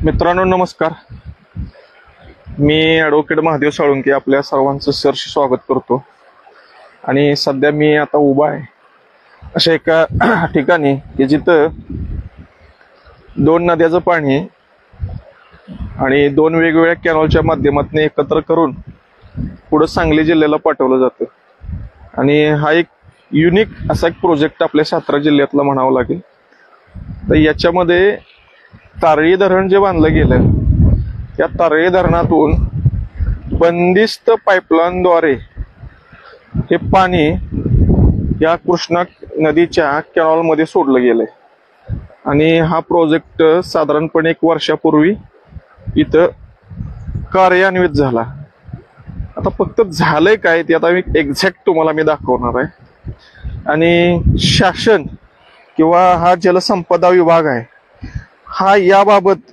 मित्रांनो नमस्कार. मी ॲडव्होकेट महादेव साळुंके आपल्या सर्वांचं सहर्ष स्वागत करतो. आणि सध्या मी आता उभा आहे अशा एका ठिकाणी की जिथं दोन नद्याचं पाणी आणि दोन वेगवेगळ्या कॅनॉलच्या माध्यमातून एकत्र करून पुढे सांगली जिल्ह्याला पाठवलं जातं. आणि हा एक युनिक असा एक प्रोजेक्ट आपल्या सातारा जिल्ह्यातला म्हणावं लागेल. तर याच्यामध्ये तारळी धरण जे बांधलं गेलं त्या तारळी धरणातून बंदिस्त पाईपलाईनद्वारे हे पाणी या कृष्णा नदीच्या कॅनॉलमध्ये सोडलं गेलंय. आणि हा प्रोजेक्ट साधारणपणे 1 वर्षापूर्वी इथं कार्यान्वित झाला. आता फक्त झालंय काय ते आता मी एक्झॅक्ट तुम्हाला मी दाखवणार आहे. आणि शासन किंवा हा जलसंपदा विभाग आहे हा याबाबत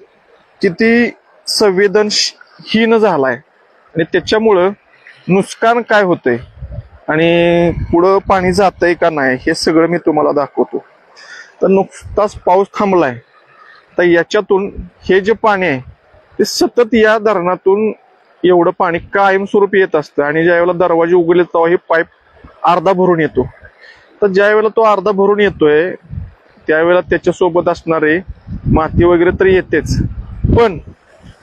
किती संवेदनशील झालाय आणि त्याच्यामुळं नुकसान काय होतंय आणि पुढं पाणी जातंय का नाही हे सगळं मी तुम्हाला दाखवतो. तर नुकताच पाऊस थांबलाय तर याच्यातून हे जे पाणी आहे ते सतत या धरणातून एवढं पाणी कायमस्वरूपी येत असतं. आणि ज्यावेळेला दरवाजे उघडले तेव्हा हे पाईप अर्धा भरून येतो. तर ज्यावेळेला तो अर्धा भरून येतोय त्यावेळेला त्याच्यासोबत असणारे माती वगैरे तर येतेच, पण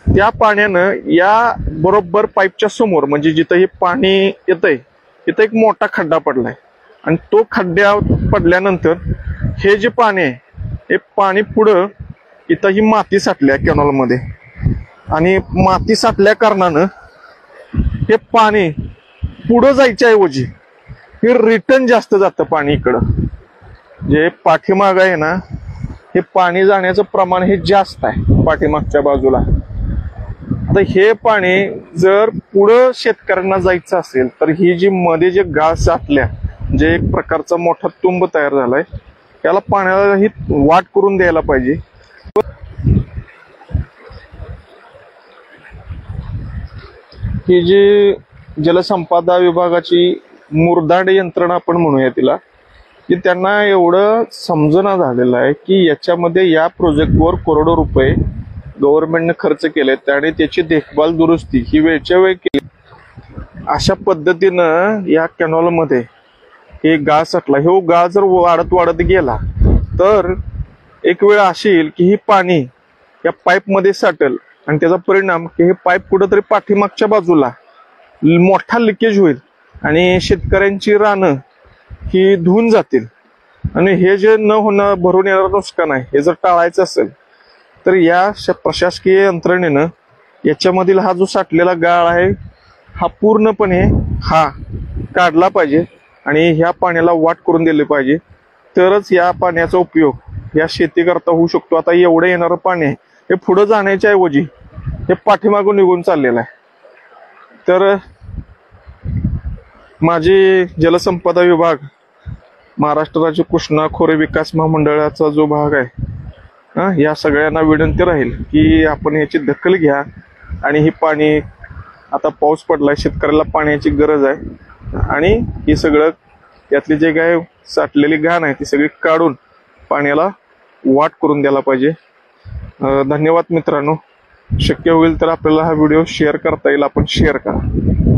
त्या पाण्यानं या बरोबर पाईपच्या समोर म्हणजे जिथं हे पाणी येतंय तिथं एक मोठा खड्डा पडलाय. आणि तो खड्डा पडल्यानंतर हे जे पाणी आहे हे पाणी पुढं इथं ही माती साठल्या कॅनॉलमध्ये. आणि माती साठल्या कारणानं हे पाणी पुढं जायच्या ऐवजी हे रिटर्न जास्त जातं पाणी इकडं. जे पाठीमाग आहे ना हे पाणी जाण्याचं प्रमाण हे जास्त आहे पाठीमागच्या बाजूला. आता हे पाणी जर पुढं शेतकऱ्यांना जायचं असेल तर ही जी मध्ये जे गाळ साठल्या जे एक प्रकारचा मोठा तुंब तयार झालाय त्याला पाण्याला ही वाट करून द्यायला पाहिजे. ही जी जलसंपदा विभागाची मुरदाड यंत्रणा आपण म्हणूया तिला, की त्यांना एवढं समजणं झालेलं आहे की याच्यामध्ये या प्रोजेक्टवर करोडो रुपये गव्हर्नमेंटने खर्च केले आणि त्याची देखभाल दुरुस्ती ही वेळच्या वेळ केली. अशा पद्धतीनं या कॅनॉलमध्ये हे गाळ साठला. हे गाळ जर वाढत वाढत गेला तर एक वेळ अशी येईल की ही पाणी या पाईपमध्ये साठेल आणि त्याचा परिणाम की हे पाईप कुठंतरी पाठीमागच्या बाजूला मोठा लिकेज होईल आणि शेतकऱ्यांची रानं ही धुवून जातील. आणि हे जे न होणं भरून येणारं नुकसान आहे हे जर टाळायचं असेल तर या प्रशासकीय यंत्रणेनं याच्यामधील हा जो साठलेला गाळ आहे हा पूर्णपणे हा काढला पाहिजे आणि ह्या पाण्याला वाट करून दिली पाहिजे. तरच या पाण्याचा उपयोग या शेतीकरता होऊ शकतो. आता एवढं येणारं पाणी आहे हे पुढं जाण्याच्या ऐवजी हे पाठीमागून निघून चाललेलं आहे. तर माझी जलसंपदा विभाग महाराष्ट्र राज्य कृष्णा खोरे विकास महामंडळाचा जो भाग आहे या सगळ्यांना विनंती राहील की आपण याची दखल घ्या. आणि हे पाणी आता पाऊस पडलाय शेतकऱ्याला पाण्याची गरज आहे आणि हे सगळं यातली जे काय साठलेली घाण आहे ती सगळी काढून पाण्याला वाट करून द्यायला पाहिजे. धन्यवाद मित्रांनो. शक्य होईल तर आपल्याला हा व्हिडिओ शेअर करता येईल आपण शेअर करा.